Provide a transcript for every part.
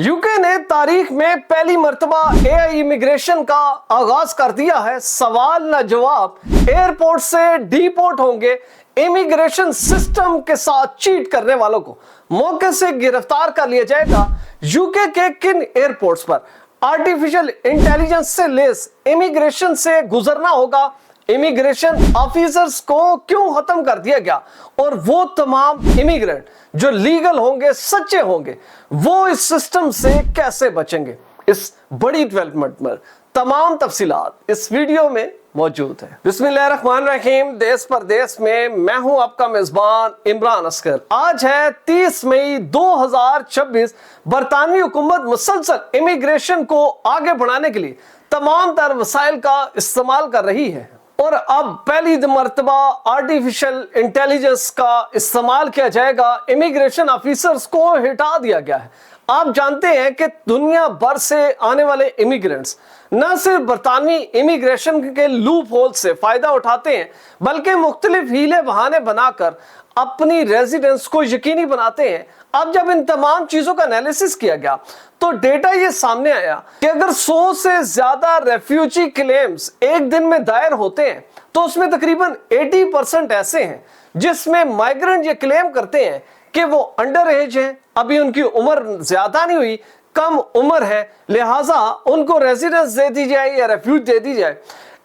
UK ने तारीख में पहली मर्तबा एआई इमिग्रेशन का आगाज कर दिया है। सवाल न जवाब, एयरपोर्ट से डीपोर्ट होंगे। इमिग्रेशन सिस्टम के साथ चीट करने वालों को मौके से गिरफ्तार कर लिया जाएगा। यूके के किन एयरपोर्ट्स पर आर्टिफिशियल इंटेलिजेंस से लेस इमिग्रेशन से गुजरना होगा, इमिग्रेशन ऑफिसर्स को क्यों खत्म कर दिया गया और वो तमाम इमिग्रेंट जो लीगल होंगे, सच्चे होंगे, वो इस सिस्टम से कैसे बचेंगे। इस बड़ी डेवलपमेंट में तमाम तफसीलात इस वीडियो में मौजूद है। बिस्मिल्लाहिर्रहमानिर्रहीम। देश परदेश में मैं हूं आपका मेजबान इमरान अस्कर। आज है 30 मई 2026। बरतानवी हुकूमत मुसलसल इमिग्रेशन को आगे बढ़ाने के लिए तमाम तर वसाइल का इस्तेमाल कर रही है और अब पहली मर्तबा आर्टिफिशियल इंटेलिजेंस का इस्तेमाल किया जाएगा। इमिग्रेशन ऑफिसर्स को हटा दिया गया है। आप जानते हैं कि दुनिया भर से आने वाले इमिग्रेंट्स न सिर्फ बरतानवी इमिग्रेशन के लूप होल से फायदा उठाते हैं, बल्कि मुख्तलिफ हीले बहाने बनाकर अपनी रेजिडेंस को यकीनी बनाते हैं। अब जब इन तमाम चीजों का एनालिसिस किया गया तो डेटा ये सामने आया कि अगर 100 से ज्यादा रेफ्यूजी क्लेम्स एक दिन में दायर होते हैं तो उसमें तकरीबन 80% ऐसे हैं जिसमें माइग्रेंट ये क्लेम करते हैं कि वो अंडर एज हैं, अभी उनकी उम्र ज्यादा नहीं हुई, कम उम्र है, लिहाजा उनको रेजिडेंस दे दी जाए या रेफ्यूज दे दी जाए।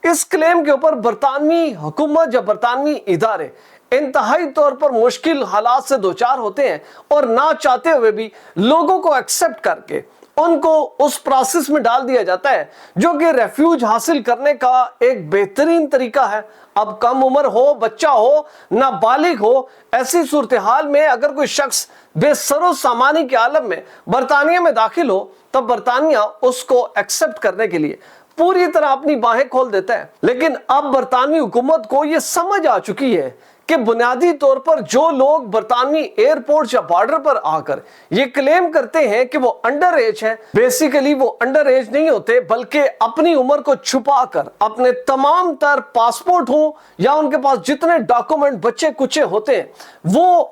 इस क्लेम के ऊपर बरतानवी हुकूमत या बरतानवी इदारे इंतहाई तौर पर मुश्किल हालात से दो चार होते हैं और ना चाहते हुए भी लोगों को एक्सेप्ट करके उनको उस प्रोसेस में डाल दिया जाता है जो कि रेफ्यूज हासिल करने का एक बेहतरीन तरीका है। अब कम उम्र हो, बच्चा हो, नाबालिग हो, ऐसी सूरत हाल में अगर कोई शख्स बेसरो सामानी के आलम में बरतानिया में दाखिल हो तब बरतानिया उसको एक्सेप्ट करने के लिए पूरी तरह अपनी बाहें खोल देता है। लेकिन अब बरतानवी हुकूमत को यह समझ आ चुकी है कि बुनियादी तौर पर जो लोग बरतानवी एयरपोर्ट या बॉर्डर पर आकर ये क्लेम करते हैं कि वो अंडर एज हैं, बेसिकली वो अंडर एज नहीं होते, बल्कि अपनी उम्र को छुपाकर अपने तमाम तर पासपोर्ट हो या उनके पास जितने डॉक्यूमेंट बच्चे कुचे होते हैं वो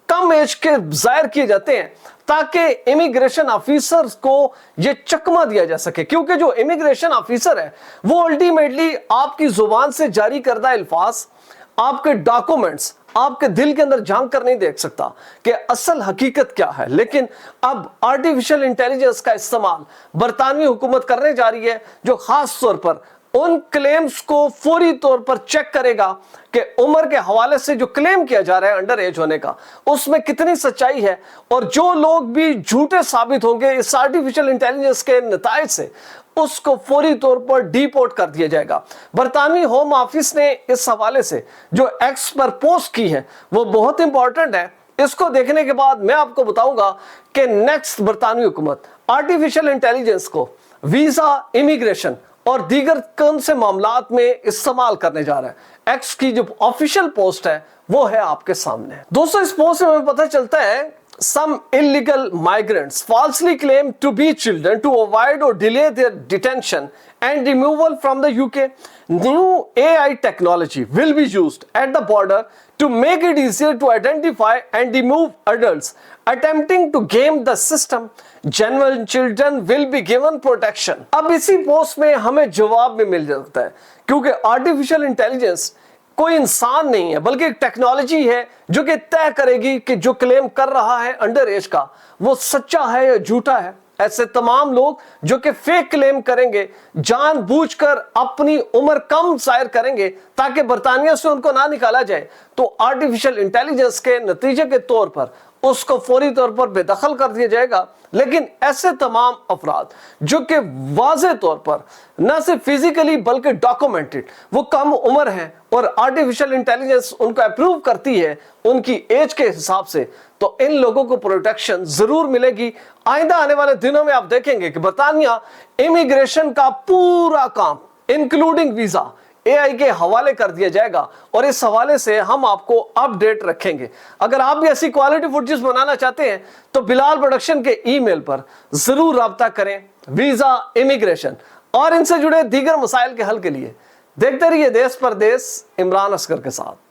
कम एज के जाहिर किए जाते हैं ताकि इमिग्रेशन ऑफिसर्स को ये चकमा दिया जा सके। क्योंकि जो इमिग्रेशन ऑफिसर है वो अल्टीमेटली आपकी जुबान से जारी करदा अल्फाज, आपके डॉक्यूमेंट्स, आपके दिल के अंदर झांक कर नहीं देख सकता कि असल हकीकत क्या है। लेकिन अब आर्टिफिशियल इंटेलिजेंस का इस्तेमाल बरतानवी हुकूमत करने जा रही है जो खास तौर पर उन क्लेम्स को फौरी तौर पर चेक करेगा कि उम्र के हवाले से जो क्लेम किया जा रहा है अंडर एज होने का उसमें कितनी सच्चाई है, और जो लोग भी झूठे साबित होंगे इस आर्टिफिशियल इंटेलिजेंस के नताइज से उसको फौरी तौर पर डीपोर्ट कर दिया जाएगा। बरतानवी होम ऑफिस ने इस हवाले से जो एक्स पर पोस्ट की है वो बहुत इंपॉर्टेंट है। इसको देखने के बाद मैं आपको बताऊंगा कि नेक्स्ट बरतानवी हुकूमत आर्टिफिशियल इंटेलिजेंस को वीजा, इमिग्रेशन और दीगर कौन से मामलात में इस्तेमाल करने जा रहा है। एक्स की जो ऑफिशियल पोस्ट है वो है आपके सामने। दोस्तों, इस पोस्ट में हमें पता चलता है some illegal migrants falsely claim to be children to avoid or delay their detention and removal from the UK. New AI technology will be used at the border to make it easier to identify and remove adults attempting to game the system. Genuine children will be given protection. अब इसी post में हमें जवाब भी मिल जाता है क्योंकि artificial intelligence कोई इंसान नहीं है बल्कि एक टेक्नोलॉजी है जो कि तय करेगी कि जो क्लेम कर रहा है अंडर एज का वो सच्चा है या झूठा है। ऐसे तमाम लोग जो कि फेक क्लेम करेंगे, जानबूझकर अपनी उम्र कम जाहिर करेंगे ताकि बरतानिया से उनको ना निकाला जाए, तो आर्टिफिशियल इंटेलिजेंस के नतीजे के तौर पर उसको फौरी तौर पर बेदखल कर दिया जाएगा। लेकिन ऐसे तमाम अफराद जो कि वाज़े तौर पर न सिर्फ फिजिकली बल्कि डॉक्यूमेंटेड वो कम उम्र हैं और आर्टिफिशियल इंटेलिजेंस उनको अप्रूव करती है उनकी एज के हिसाब से, तो इन लोगों को प्रोटेक्शन जरूर मिलेगी। आइंदा आने वाले दिनों में आप देखेंगे कि बरतानिया इमिग्रेशन का पूरा काम इंक्लूडिंग वीजा एआई के हवाले कर दिया जाएगा और इस हवाले से हम आपको अपडेट रखेंगे। अगर आप भी ऐसी क्वालिटी फुटेज बनाना चाहते हैं तो बिलाल प्रोडक्शन के ईमेल पर जरूर राब्ता करें। वीजा, इमिग्रेशन और इनसे जुड़े दीगर मसाइल के हल के लिए देखते रहिए देश परदेश इमरान अस्कर के साथ।